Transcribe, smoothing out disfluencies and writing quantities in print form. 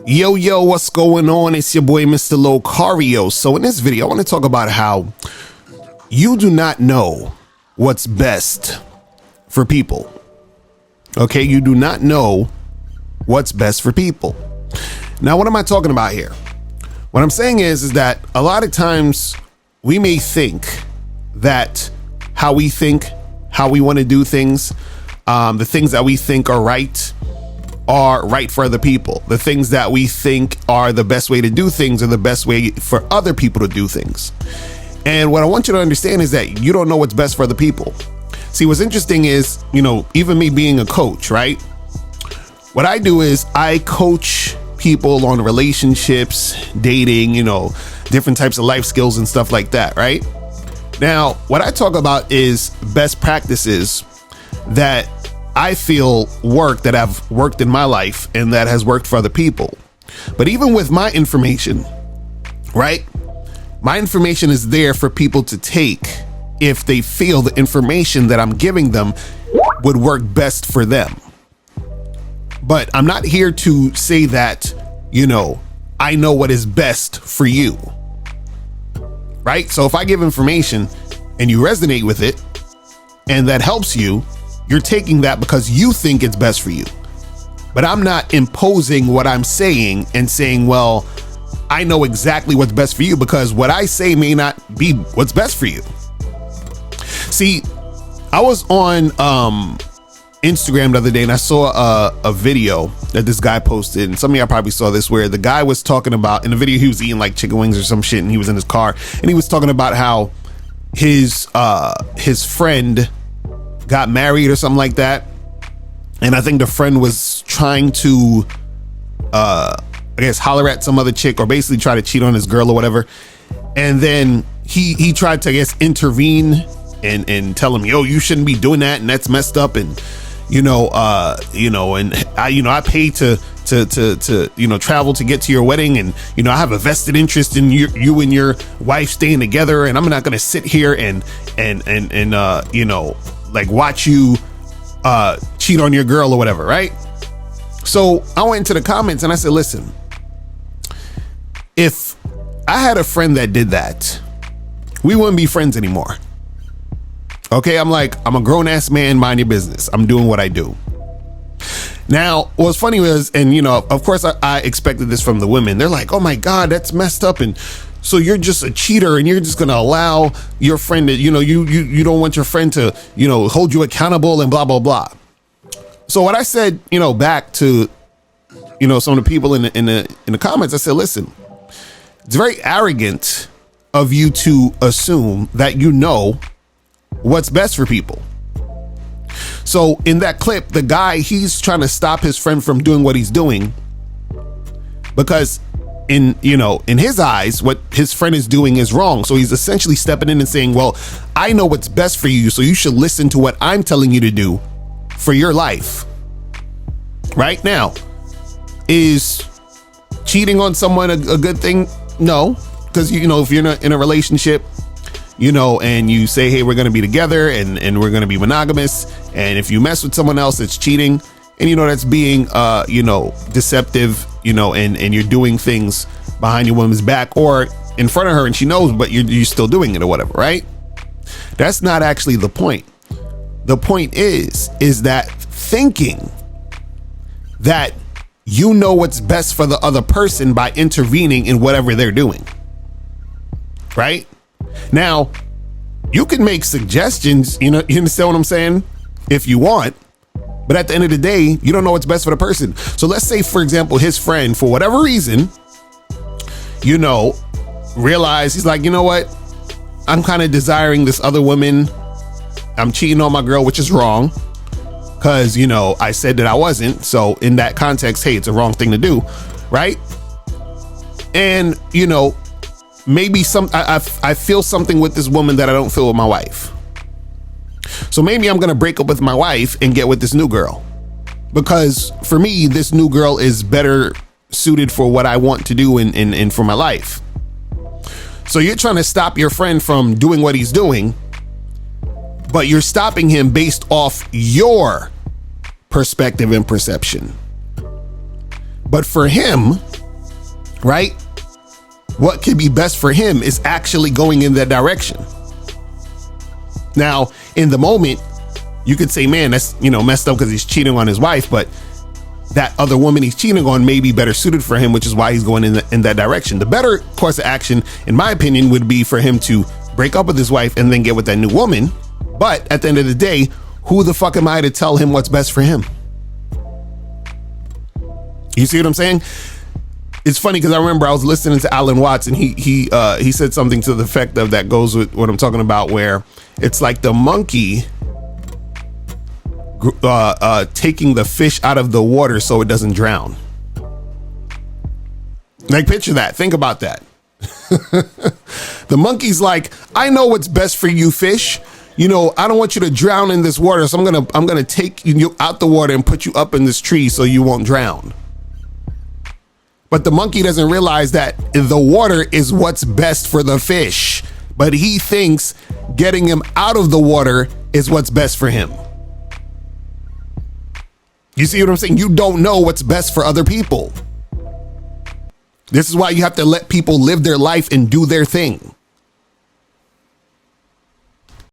Yo, what's going on? It's your boy, Mr. Locario. So in this video, I want to talk about how you do not know what's best for people. Okay, you do not know what's best for people. Now, what am I talking about here? What I'm saying is that a lot of times we may think that how we think, how we want to do things, the things that we think are right for other people. The things that we think are the best way to do things are the best way for other people to do things. And what I want you to understand is that you don't know what's best for other people. See, what's interesting is, even me being a coach, right? What I do is I coach people on relationships, dating, different types of life skills and stuff like that, right? Now, what I talk about is best practices that I feel that have worked in my life and that has worked for other people. But even with my information, right? My information is there for people to take if they feel the information that I'm giving them would work best for them. But I'm not here to say that, I know what is best for you. Right? So if I give information and you resonate with it and that helps you, you're taking that because you think it's best for you. But I'm not imposing what I'm saying and saying, well, I know exactly what's best for you, because what I say may not be what's best for you. See, I was on Instagram the other day and I saw a video that this guy posted, and some of y'all probably saw this, where the guy was talking about, in the video he was eating like chicken wings or some shit, and he was in his car and he was talking about how his friend got married or something like that, and I think the friend was trying to holler at some other chick, or basically try to cheat on his girl or whatever, and then he tried to intervene and tell him, yo, you shouldn't be doing that and that's messed up, and I paid to travel to get to your wedding, and I have a vested interest in you and your wife staying together, and I'm not gonna sit here and watch you cheat on your girl or whatever, right? So I went into the comments and I said, listen, if I had a friend that did that, we wouldn't be friends anymore. Okay, I'm a grown-ass man, mind your business. I'm doing what I do. Now, what's funny was, and of course I expected this from the women. They're like, oh my God, that's messed up. And so you're just a cheater and you're just gonna allow your friend to, you don't want your friend to, hold you accountable and blah, blah, blah. So what I said, back to, some of the people in the comments, I said, listen, it's very arrogant of you to assume that what's best for people. So in that clip, the guy, he's trying to stop his friend from doing what he's doing because in his eyes, what his friend is doing is wrong. So he's essentially stepping in and saying, well, I know what's best for you, so you should listen to what I'm telling you to do for your life. Right? Now, is cheating on someone a good thing? No, because if you're in a relationship, and you say, hey, we're going to be together and we're going to be monogamous, and if you mess with someone else, it's cheating, and that's being deceptive, and you're doing things behind your woman's back or in front of her and she knows, but you're still doing it or whatever, right? That's not actually the point. The point is that thinking that what's best for the other person by intervening in whatever they're doing, right? Now, you can make suggestions, you understand what I'm saying, if you want, but at the end of the day, you don't know what's best for the person. So let's say, for example, his friend, for whatever reason, realize he's like, you know what, I'm kind of desiring this other woman. I'm cheating on my girl, which is wrong because, I said that I wasn't. So in that context, hey, it's a wrong thing to do, right? And, maybe I feel something with this woman that I don't feel with my wife. So maybe I'm going to break up with my wife and get with this new girl, because for me, this new girl is better suited for what I want to do and for my life. So you're trying to stop your friend from doing what he's doing, but you're stopping him based off your perspective and perception. But for him, right, what could be best for him is actually going in that direction. Now, in the moment, you could say, man, that's, messed up because he's cheating on his wife, but that other woman he's cheating on may be better suited for him, which is why he's going in that direction. The better course of action, in my opinion, would be for him to break up with his wife and then get with that new woman. But at the end of the day, who the fuck am I to tell him what's best for him? You see what I'm saying? It's funny because I remember I was listening to Alan Watts, and he said something to the effect of that goes with what I'm talking about, where it's like the monkey taking the fish out of the water so it doesn't drown. Like, picture that. Think about that. The monkey's like, I know what's best for you, fish. I don't want you to drown in this water, so I'm gonna take you out the water and put you up in this tree so you won't drown. But the monkey doesn't realize that the water is what's best for the fish, but he thinks getting him out of the water is what's best for him. You see what I'm saying? You don't know what's best for other people. This is why you have to let people live their life and do their thing.